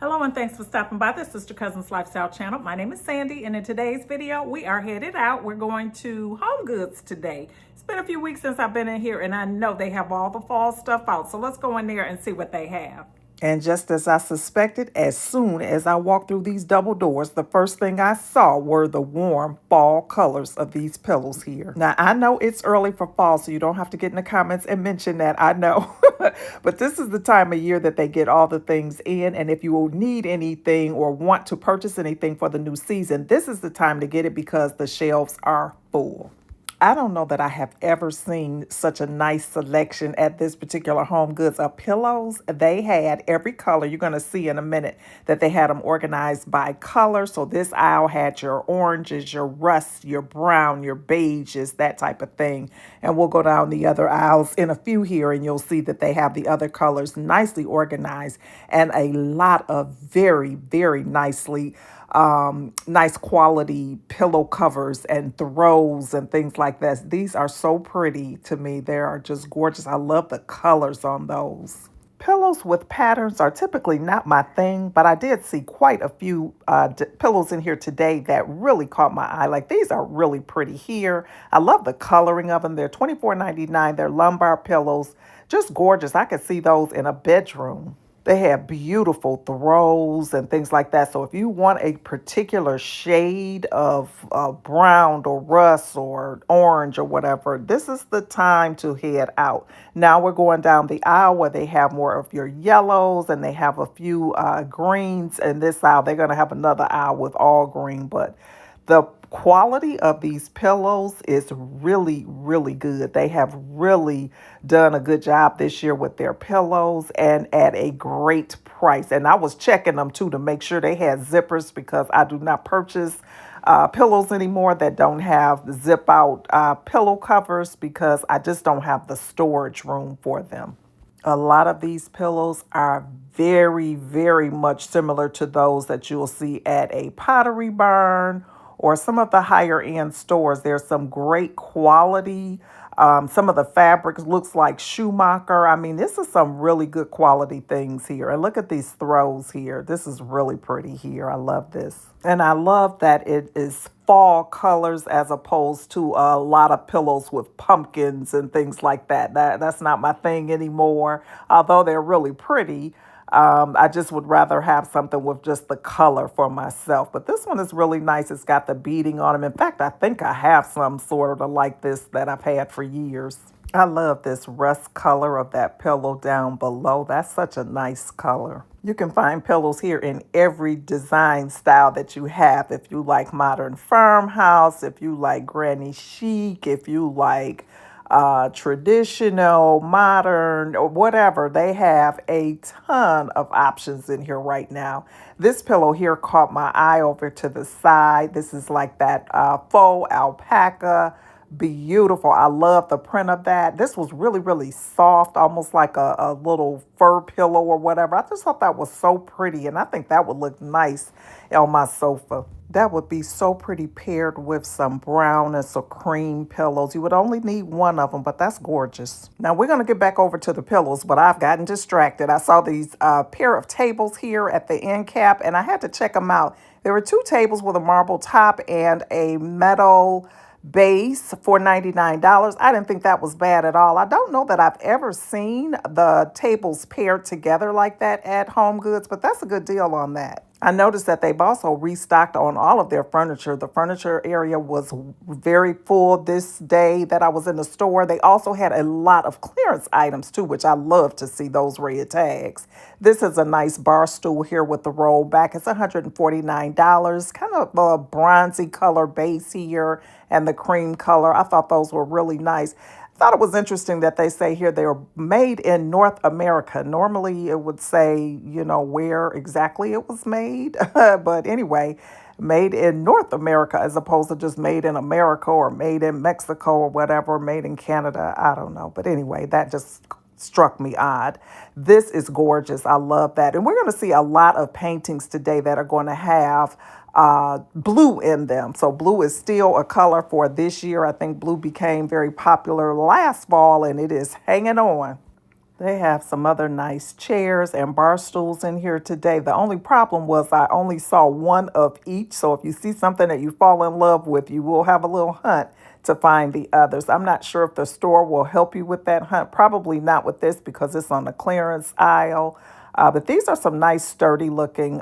Hello and thanks for stopping by the Sister Cousins Lifestyle channel. My name is Sandy and in today's video we are headed out. We're going to Home Goods today. It's been a few weeks since I've been in here and I know they have all the fall stuff out. So let's go in there and see what they have. And just as I suspected, as soon as I walked through these double doors, the first thing I saw were the warm fall colors of these pillows here. Now, I know it's early for fall, so you don't have to get in the comments and mention that, I know. But this is the time of year that they get all the things in. And if you need anything or want to purchase anything for the new season, this is the time to get it because the shelves are full. I don't know that I have ever seen such a nice selection at this particular Home Goods of pillows. They had every color. You're going to see in a minute that they had them organized by color. So this aisle had your oranges, your rust, your brown, your beiges, that type of thing. And we'll go down the other aisles in a few here and you'll see that they have the other colors nicely organized and a lot of very, very nice quality pillow covers and throws and things like that. These are so pretty to me. They are just gorgeous. I love the colors on those. Pillows with patterns are typically not my thing, but I did see quite a few pillows in here today that really caught my eye. Like these are really pretty here. I love the coloring of them. They're $24.99. They're lumbar pillows. Just gorgeous. I could see those in a bedroom. They have beautiful throws and things like that. So if you want a particular shade of brown or rust or orange or whatever, this is the time to head out. Now we're going down the aisle where they have more of your yellows and they have a few greens. And this aisle, they're going to have another aisle with all green, but the quality of these pillows is really, really good. They have really done a good job this year with their pillows and at a great price. And I was checking them too to make sure they had zippers because I do not purchase pillows anymore that don't have the zip out pillow covers because I just don't have the storage room for them. A lot of these pillows are very, very much similar to those that you'll see at a Pottery Barn or some of the higher end stores. There's some great quality. Some of the fabrics looks like Schumacher. I mean, this is some really good quality things here. And look at these throws here. This is really pretty here. I love this. And I love that it is fall colors as opposed to a lot of pillows with pumpkins and things like that. That's not my thing anymore, although they're really pretty. I just would rather have something with just the color for myself. But this one is really nice. It's got the beading on them. In fact, I think I have some sort of like this that I've had for years. I love this rust color of that pillow down below. That's such a nice color. You can find pillows here in every design style that you have. If you like modern farmhouse, if you like granny chic, if you like traditional, modern, or whatever. They have a ton of options in here right now. This pillow here caught my eye over to the side. This is like that faux alpaca. Beautiful. I love the print of that. This was really, really soft, almost like a little fur pillow or whatever. I just thought that was so pretty, and I think that would look nice on my sofa. That would be so pretty paired with some brown and some cream pillows. You would only need one of them, but that's gorgeous. Now we're going to get back over to the pillows, but I've gotten distracted. I saw these pair of tables here at the end cap, and I had to check them out. There were two tables with a marble top and a metal base for $99. I didn't think that was bad at all. I don't know that I've ever seen the tables paired together like that at Home Goods, but that's a good deal on that. I noticed that they've also restocked on all of their furniture. The furniture area was very full this day that I was in the store. They also had a lot of clearance items too, which I love to see those red tags. This is a nice bar stool here with the roll back. It's $149, kind of a bronzy color base here and the cream color. I thought those were really nice. Thought it was interesting that they say here they were made in North America. Normally it would say, where exactly it was made. But anyway, made in North America as opposed to just made in America or made in Mexico or whatever, made in Canada. I don't know. But anyway, that just struck me odd. This is gorgeous. I love that. And we're going to see a lot of paintings today that are going to have blue in them. So blue is still a color for this year. I think blue became very popular last fall and it is hanging on. They have some other nice chairs and bar stools in here today. The only problem was I only saw one of each. So if you see something that you fall in love with, you will have a little hunt to find the others. I'm not sure if the store will help you with that hunt. Probably not with this because it's on the clearance aisle. But these are some nice sturdy looking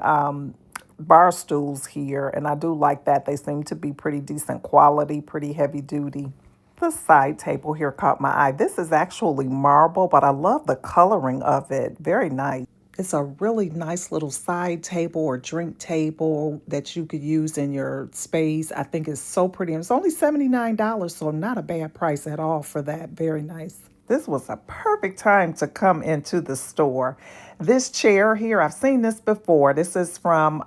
bar stools here. And I do like that. They seem to be pretty decent quality, pretty heavy duty. The side table here caught my eye. This is actually marble, but I love the coloring of it. Very nice. It's a really nice little side table or drink table that you could use in your space. I think it's so pretty. And it's only $79, so not a bad price at all for that. Very nice. This was a perfect time to come into the store. This chair here, I've seen this before. This is from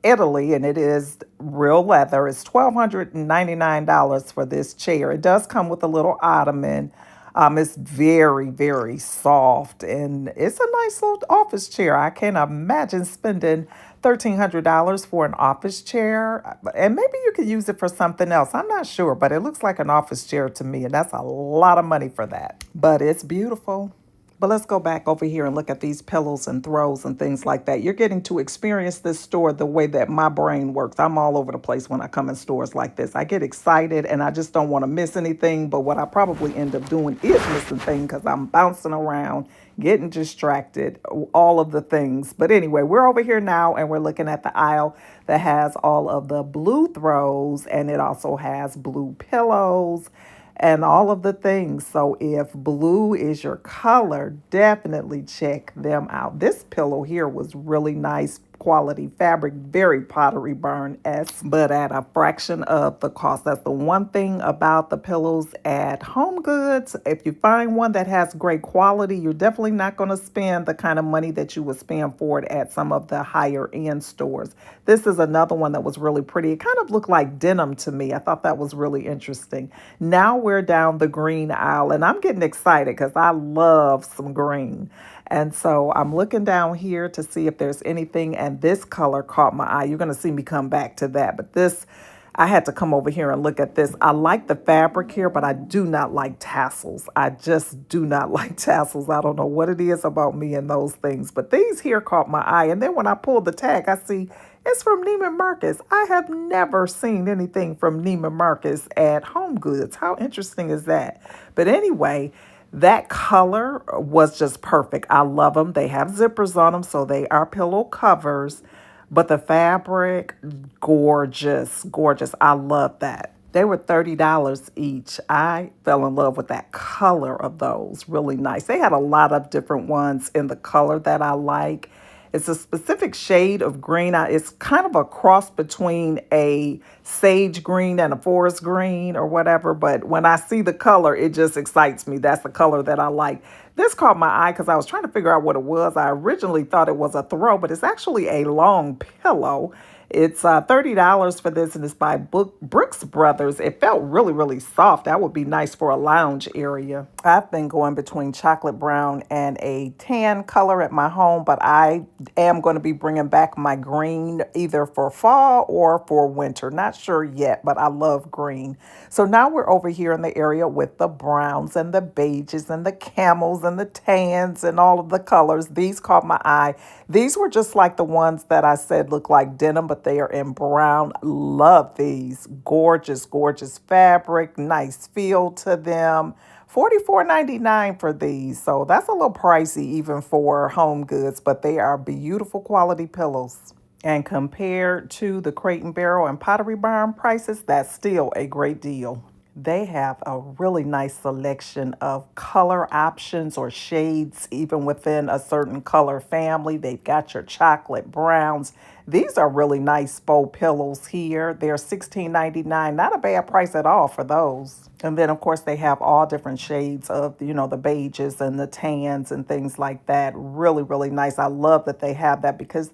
Italy, and it is real leather. It's $1,299 for this chair. It does come with a little ottoman. It's very, very soft, and it's a nice little office chair. I can't imagine spending $1,300 for an office chair, and maybe you could use it for something else. I'm not sure, but it looks like an office chair to me, and that's a lot of money for that. But it's beautiful. But let's go back over here and look at these pillows and throws and things like that. You're getting to experience this store the way that my brain works. I'm all over the place when I come in stores like this. I get excited and I just don't want to miss anything. But what I probably end up doing is missing things because I'm bouncing around, getting distracted, all of the things. But anyway, we're over here now and we're looking at the aisle that has all of the blue throws, and it also has blue pillows and all of the things. So if blue is your color, definitely check them out. This pillow here was really nice quality fabric, very Pottery Barn-esque, but at a fraction of the cost. That's the one thing about the pillows at Home Goods. If you find one that has great quality, you're definitely not going to spend the kind of money that you would spend for it at some of the higher end stores. This is another one that was really pretty. It kind of looked like denim to me. I thought that was really interesting. Now we're down the green aisle, and I'm getting excited because I love some green. And so I'm looking down here to see if there's anything, and this color caught my eye. You're going to see me come back to that, but this, I had to come over here and look at this. I like the fabric here, but I do not like tassels. I just do not like tassels. I don't know what it is about me and those things, but these here caught my eye. And then when I pulled the tag, I see it's from Neiman Marcus. I have never seen anything from Neiman Marcus at Home Goods. How interesting is that? But anyway, that color was just perfect. I love them. They have zippers on them, so they are pillow covers. But the fabric, gorgeous, gorgeous. I love that. They were $30 each. I fell in love with that color of those. Really nice. They had a lot of different ones in the color that I like. It's a specific shade of green. It's kind of a cross between a sage green and a forest green or whatever. But when I see the color, it just excites me. That's the color that I like. This caught my eye because I was trying to figure out what it was. I originally thought it was a throw, but it's actually a long pillow. It's $30 for this, and it's by Brooks Brothers. It felt really, really soft. That would be nice for a lounge area. I've been going between chocolate brown and a tan color at my home, but I am going to be bringing back my green either for fall or for winter. Not sure yet, but I love green. So now we're over here in the area with the browns and the beiges and the camels and the tans and all of the colors. These caught my eye. These were just like the ones that I said look like denim, but they are in brown. Love these. Gorgeous, gorgeous fabric. Nice feel to them. $44.99 for these. So that's a little pricey even for Home Goods, but they are beautiful quality pillows. And compared to the Crate and Barrel and Pottery Barn prices, that's still a great deal. They have a really nice selection of color options or shades, even within a certain color family. They've got your chocolate browns. These are really nice faux pillows here. They're $16.99. Not a bad price at all for those. And then, of course, they have all different shades of, the beiges and the tans and things like that. Really, really nice. I love that they have that because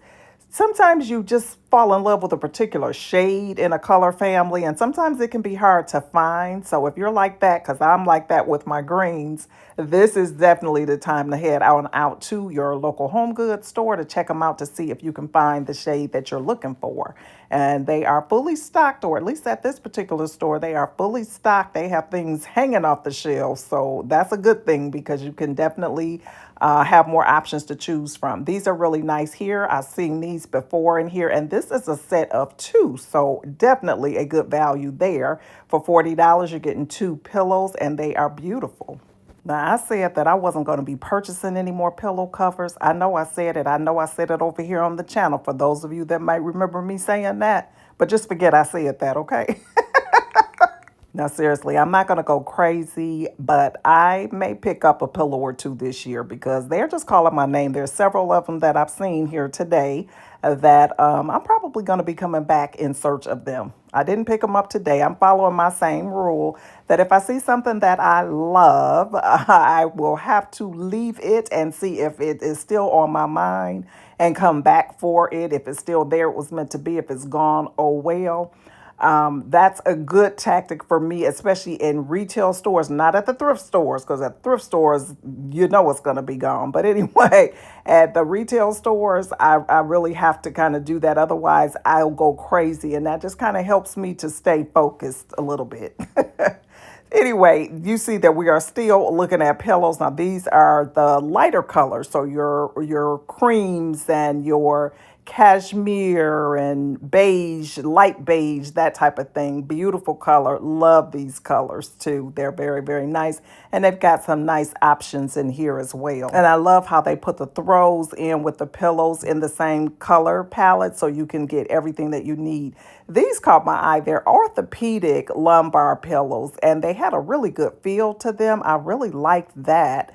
Sometimes you just fall in love with a particular shade in a color family, and sometimes it can be hard to find. So if you're like that, because I'm like that with my greens, this is definitely the time to head out to your local home goods store to check them out to see if you can find the shade that you're looking for. And they are fully stocked, or at least at this particular store, they are fully stocked. They have things hanging off the shelves, so that's a good thing because you can definitely have more options to choose from. These are really nice here. I've seen these before in here, and this is a set of two, so definitely a good value there. For $40, you're getting two pillows, and they are beautiful. Now, I said that I wasn't going to be purchasing any more pillow covers. I know I said it. I know I said it over here on the channel for those of you that might remember me saying that. But just forget I said that, okay? Now, seriously, I'm not going to go crazy, but I may pick up a pillow or two this year because they're just calling my name. There's several of them that I've seen here today that I'm probably going to be coming back in search of them. I didn't pick them up today. I'm following my same rule that if I see something that I love, I will have to leave it and see if it is still on my mind and come back for it. If it's still there, it was meant to be. If it's gone, oh well. That's a good tactic for me, especially in retail stores, not at the thrift stores, because at thrift stores, you know it's going to be gone. But anyway, at the retail stores, I really have to kind of do that. Otherwise, I'll go crazy. And that just kind of helps me to stay focused a little bit. Anyway, you see that we are still looking at pillows. Now, these are the lighter colors. So your creams and your cashmere and beige, light beige, that type of thing. Beautiful color. Love these colors too. They're very, very nice. And they've got some nice options in here as well. And I love how they put the throws in with the pillows in the same color palette so you can get everything that you need. These caught my eye. They're orthopedic lumbar pillows and they had a really good feel to them. I really liked that.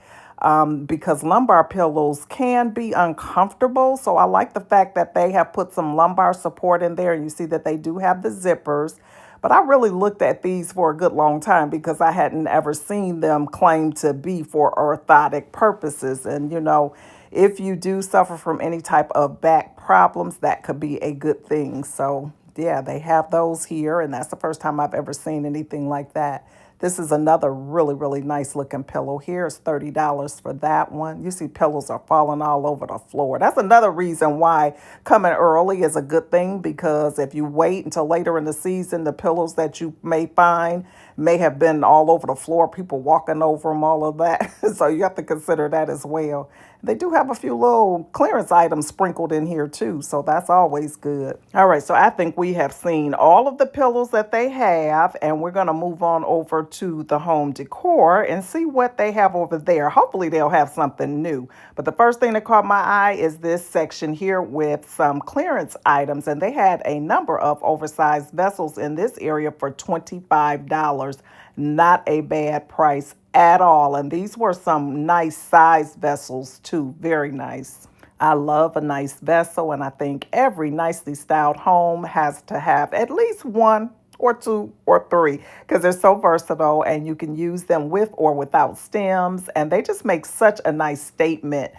Because lumbar pillows can be uncomfortable. So I like the fact that they have put some lumbar support in there. And you see that they do have the zippers. But I really looked at these for a good long time because I hadn't ever seen them claim to be for orthotic purposes. And, you know, if you do suffer from any type of back problems, that could be a good thing. So, yeah, they have those here. And that's the first time I've ever seen anything like that. This is another really, really nice looking pillow here. It's $30 for that one. You see pillows are falling all over the floor. That's another reason why coming early is a good thing, because if you wait until later in the season, the pillows that you may find may have been all over the floor, people walking over them, all of that. So you have to consider that as well. They do have a few little clearance items sprinkled in here too, so that's always good. All right, so I think we have seen all of the pillows that they have, and we're going to move on over to the Home Decor and see what they have over there. Hopefully they'll have something new. But the first thing that caught my eye is this section here with some clearance items, and they had a number of oversized vessels in this area for $25. Not a bad price at all. And these were some nice size vessels too. Very nice. I love a nice vessel, and I think every nicely styled home has to have at least one or two or three because they're so versatile and you can use them with or without stems, and they just make such a nice statement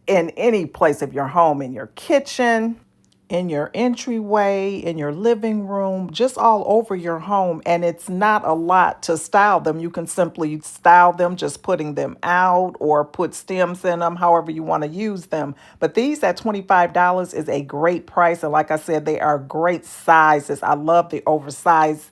in any place of your home, in your kitchen, in your entryway, in your living room, just all over your home. And it's not a lot to style them. You can simply style them just putting them out or put stems in them, however you want to use them. But these at $25 is a great price. And like I said, they are great sizes. I love the oversized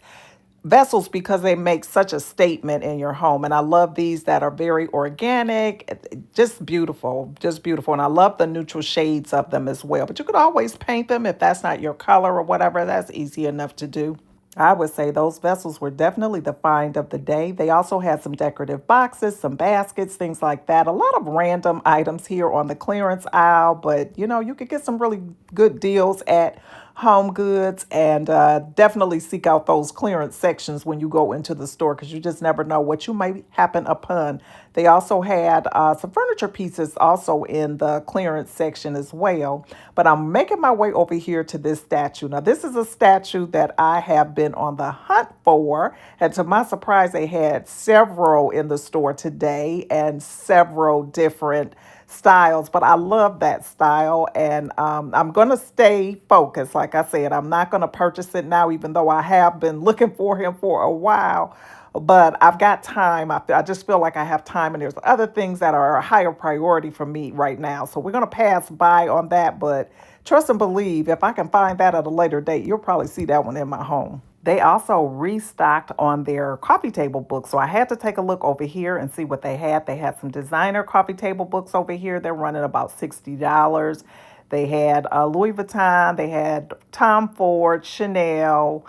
vessels because they make such a statement in your home. And I love these that are very organic, just beautiful, just beautiful. And I love the neutral shades of them as well. But you could always paint them if that's not your color or whatever. That's easy enough to do. I would say those vessels were definitely the find of the day. They also had some decorative boxes, some baskets, things like that. A lot of random items here on the clearance aisle, but you know, you could get some really good deals at Home Goods, and definitely seek out those clearance sections when you go into the store because you just never know what you might happen upon. They also had some furniture pieces also in the clearance section as well. But I'm making my way over here to this statue. Now, this is a statue that I have been on the hunt for. And to my surprise, they had several in the store today and several different styles, but I love that style, and I'm going to stay focused. Like I said, I'm not going to purchase it now, even though I have been looking for him for a while. But I've got time. I just feel like I have time, and there's other things that are a higher priority for me right now. So we're going to pass by on that, but trust and believe, if I can find that at a later date, you'll probably see that one in my home. They also restocked on their coffee table books. So I had to take a look over here and see what they had. They had some designer coffee table books over here. They're running about $60. They had Louis Vuitton, they had Tom Ford, Chanel,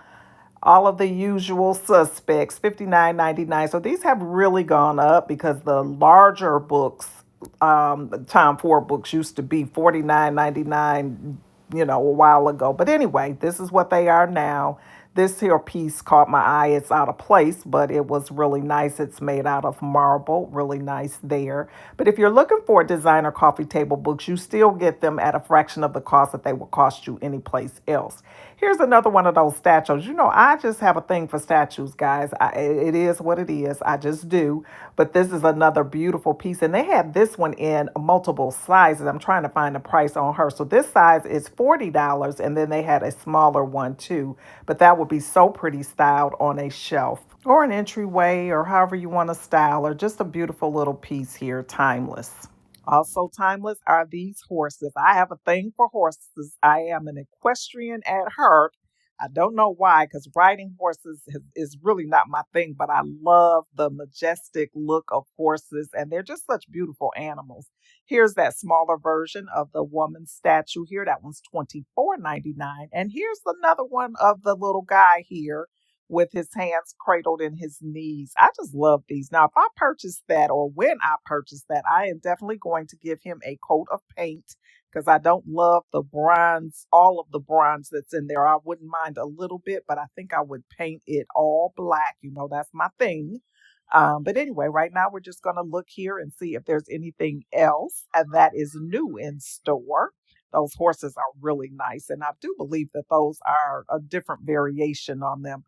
all of the usual suspects, 59.99. So these have really gone up because the larger books, the Tom Ford books used to be 49.99, a while ago. But anyway, this is what they are now. This here piece caught my eye. It's out of place, but it was really nice. It's made out of marble, really nice there. But if you're looking for designer coffee table books, you still get them at a fraction of the cost that they would cost you anyplace else. Here's another one of those statues. I just have a thing for statues, guys. It is what it is. I just do. But this is another beautiful piece. And they have this one in multiple sizes. I'm trying to find the price on her. So this size is $40. And then they had a smaller one too. But that would be so pretty styled on a shelf or an entryway or however you want to style, or just a beautiful little piece here, timeless. Also timeless are these horses. I have a thing for horses. I am an equestrian at heart. I don't know why, because riding horses is really not my thing, but I love the majestic look of horses, and they're just such beautiful animals. Here's that smaller version of the woman's statue here. That one's $24.99. And here's another one of the little guy here with his hands cradled in his knees. I just love these. Now, if I purchase that, or when I purchase that, I am definitely going to give him a coat of paint, because I don't love the bronze, all of the bronze that's in there. I wouldn't mind a little bit, but I think I would paint it all black. That's my thing. But anyway, right now we're just going to look here and see if there's anything else that is new in store. Those horses are really nice, and I do believe that those are a different variation on them.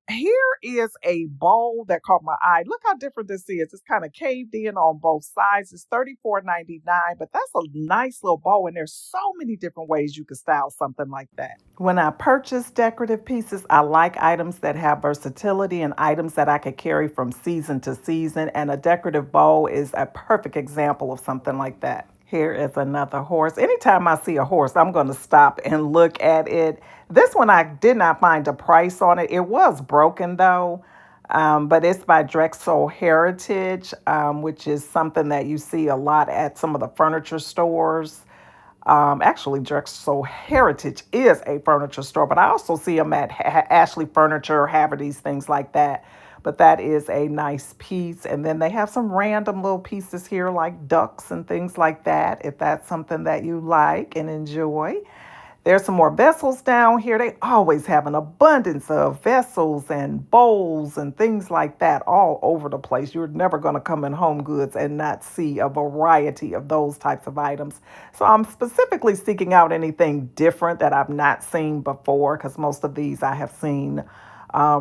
Here is a bowl that caught my eye. Look how different this is. It's kind of caved in on both sides. It's $34.99, but that's a nice little bowl, and there's so many different ways you can style something like that. When I purchase decorative pieces, I like items that have versatility and items that I could carry from season to season, and a decorative bowl is a perfect example of something like that. Here is another horse. Anytime I see a horse, I'm going to stop and look at it. This one, I did not find a price on it. It was broken though, but it's by Drexel Heritage, which is something that you see a lot at some of the furniture stores. Actually, Drexel Heritage is a furniture store, but I also see them at Ashley Furniture, Haverty's, things like that. But that is a nice piece. And then they have some random little pieces here like ducks and things like that, if that's something that you like and enjoy. There's some more vessels down here. They always have an abundance of vessels and bowls and things like that all over the place. You're never going to come in Home Goods and not see a variety of those types of items. So I'm specifically seeking out anything different that I've not seen before, because most of these I have seen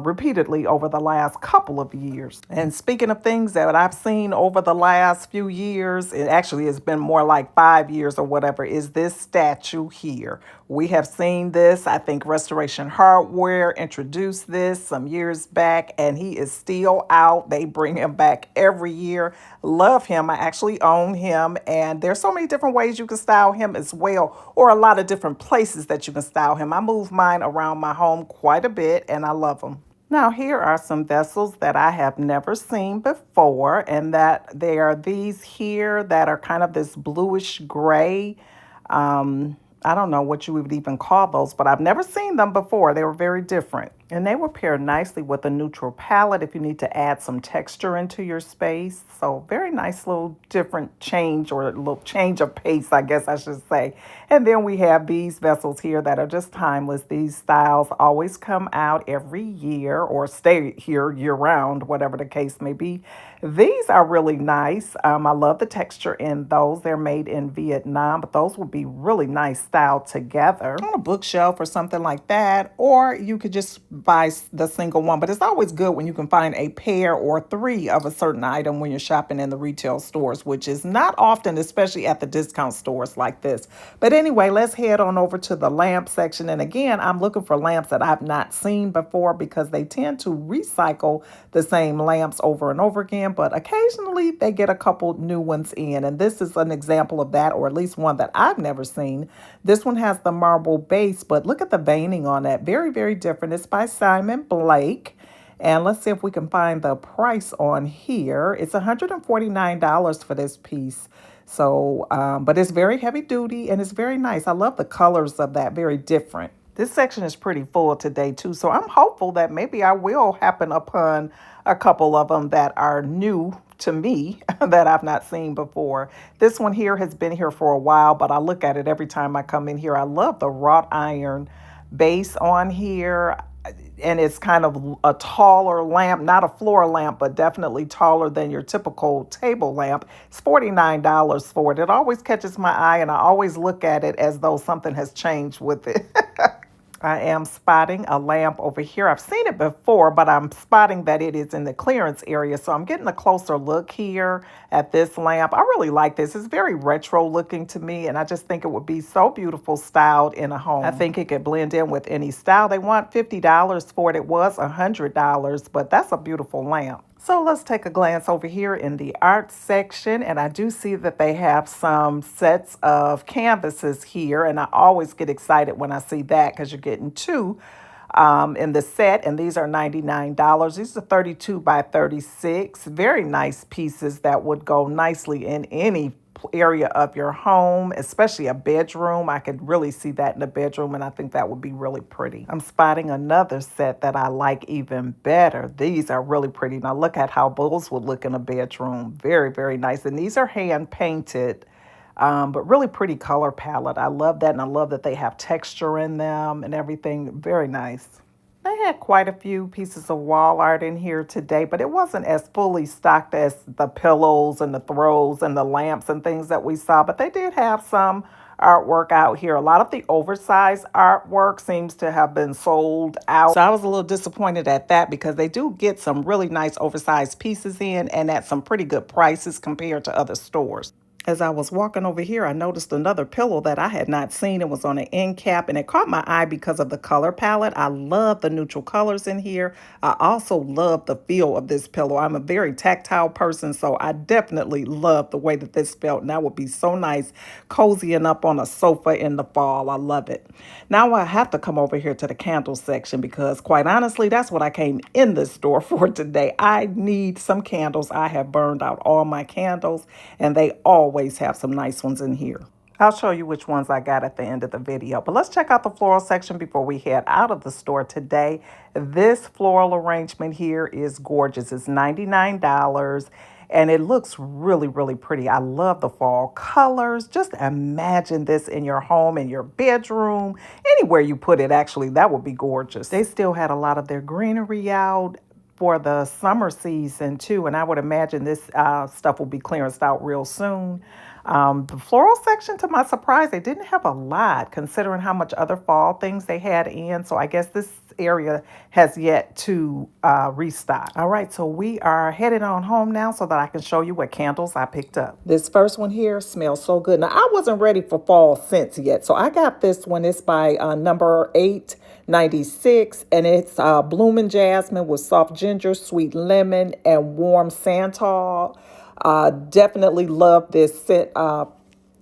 repeatedly over the last couple of years. And speaking of things that I've seen over the last few years, it actually has been more like 5 years or whatever, is this statue here. We have seen this. I think Restoration Hardware introduced this some years back, and he is still out. They bring him back every year. Love him. I actually own him, and there's so many different ways you can style him as well, or a lot of different places that you can style him. I move mine around my home quite a bit, and I love them. Now, here are some vessels that I have never seen before, and that they are these here that are kind of this bluish gray. I don't know what you would even call those, but I've never seen them before. They were very different. And they will pair nicely with a neutral palette if you need to add some texture into your space. So very nice little different change, or a little change of pace, I guess I should say. And then we have these vessels here that are just timeless. These styles always come out every year or stay here year round, whatever the case may be. These are really nice. I love the texture in those. They're made in Vietnam, but those would be really nice styled together on a bookshelf or something like that. Or you could just buy the single one, but it's always good when you can find a pair or three of a certain item when you're shopping in the retail stores, which is not often, especially at the discount stores like this. But anyway, let's head on over to the lamp section. And again, I'm looking for lamps that I've not seen before because they tend to recycle the same lamps over and over again, but occasionally they get a couple new ones in. And this is an example of that, or at least one that I've never seen. This one has the marble base, but look at the veining on that. Very, very different. It's by Simon Blake. And let's see if we can find the price on here. It's $149 for this piece. So, but it's very heavy duty and it's very nice. I love the colors of that, very different. This section is pretty full today too. So I'm hopeful that maybe I will happen upon a couple of them that are new to me that I've not seen before. This one here has been here for a while, but I look at it every time I come in here. I love the wrought iron base on here. And it's kind of a taller lamp, not a floor lamp, but definitely taller than your typical table lamp. It's $49 for it. It always catches my eye, and I always look at it as though something has changed with it. I am spotting a lamp over here. I've seen it before, but I'm spotting that it is in the clearance area. So I'm getting a closer look here at this lamp. I really like this. It's very retro looking to me, and I just think it would be so beautiful styled in a home. I think it could blend in with any style. They want $50 for it. It was $100, but that's a beautiful lamp. So let's take a glance over here in the art section, and I do see that they have some sets of canvases here, and I always get excited when I see that because you're getting two in the set, and these are $99. These are 32 by 36. Very nice pieces that would go nicely in any area of your home, especially a bedroom. I could really see that in a bedroom, and I think that would be really pretty. I'm spotting another set that I like even better. These are really pretty. Now look at how those would look in a bedroom. Very, very nice. And these are hand painted, but really pretty color palette. I love that, and I love that they have texture in them and everything. Very nice. They had quite a few pieces of wall art in here today, but it wasn't as fully stocked as the pillows and the throws and the lamps and things that we saw, but they did have some artwork out here. A lot of the oversized artwork seems to have been sold out. So I was a little disappointed at that because they do get some really nice oversized pieces in and at some pretty good prices compared to other stores. As I was walking over here, I noticed another pillow that I had not seen. It was on an end cap, and it caught my eye because of the color palette. I love the neutral colors in here. I also love the feel of this pillow. I'm a very tactile person, so I definitely love the way that this felt, and that would be so nice cozying up on a sofa in the fall. I love it. Now I have to come over here to the candle section because, quite honestly, that's what I came in this store for today. I need some candles. I have burned out all my candles, and they always have some nice ones in here. I'll show you which ones I got at the end of the video. But let's check out the floral section before we head out of the store today. This floral arrangement here is gorgeous. It's $99. And it looks really, really pretty. I love the fall colors. Just imagine this in your home, in your bedroom, anywhere you put it, actually, that would be gorgeous. They still had a lot of their greenery out for the summer season too, and I would imagine this stuff will be clearanced out real soon. The floral section, to my surprise, they didn't have a lot considering how much other fall things they had in, so I guess this area has yet to restock. All right, so we are headed on home now so that I can show you what candles I picked up. This first one here smells so good. Now, I wasn't ready for fall scents yet, so I got this one. It's by number 896, and it's blooming jasmine with soft ginger, sweet lemon, and warm santal. Definitely love this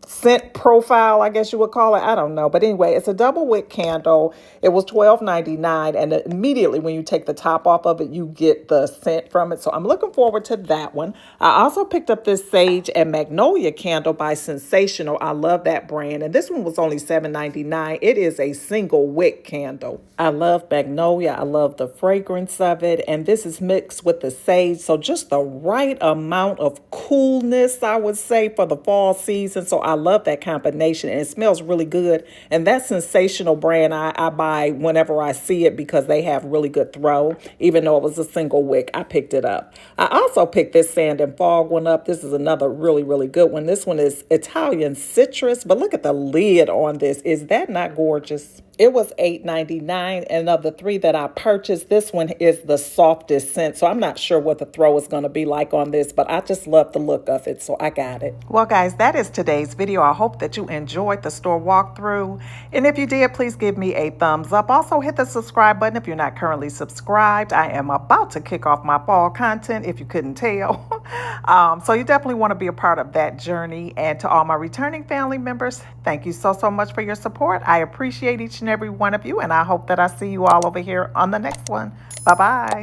scent profile, I guess you would call it. I don't know. But anyway, it's a double wick candle. It was $12.99. And immediately when you take the top off of it, you get the scent from it. So I'm looking forward to that one. I also picked up this Sage and Magnolia candle by Sensational. I love that brand. And this one was only $7.99. It is a single wick candle. I love Magnolia. I love the fragrance of it. And this is mixed with the sage. So just the right amount of coolness, I would say, for the fall season. So I love that combination, and it smells really good. And that Sensational brand I buy whenever I see it because they have really good throw. Even though it was a single wick, I picked it up. I also picked this Sand and Fog one up. This is another really, really good one. This one is Italian citrus, but look at the lid on this. Is that not gorgeous? It was $8.99, and of the three that I purchased, this one is the softest scent. So I'm not sure what the throw is going to be like on this, but I just love the look of it, so I got it. Well, guys, that is today's video. I hope that you enjoyed the store walkthrough, and if you did, please give me a thumbs up. Also, hit the subscribe button if you're not currently subscribed. I am about to kick off my fall content, if you couldn't tell. So you definitely want to be a part of that journey. And to all my returning family members, thank you so much for your support. I appreciate each and every one of you, and I hope that I see you all over here on the next one. Bye-bye.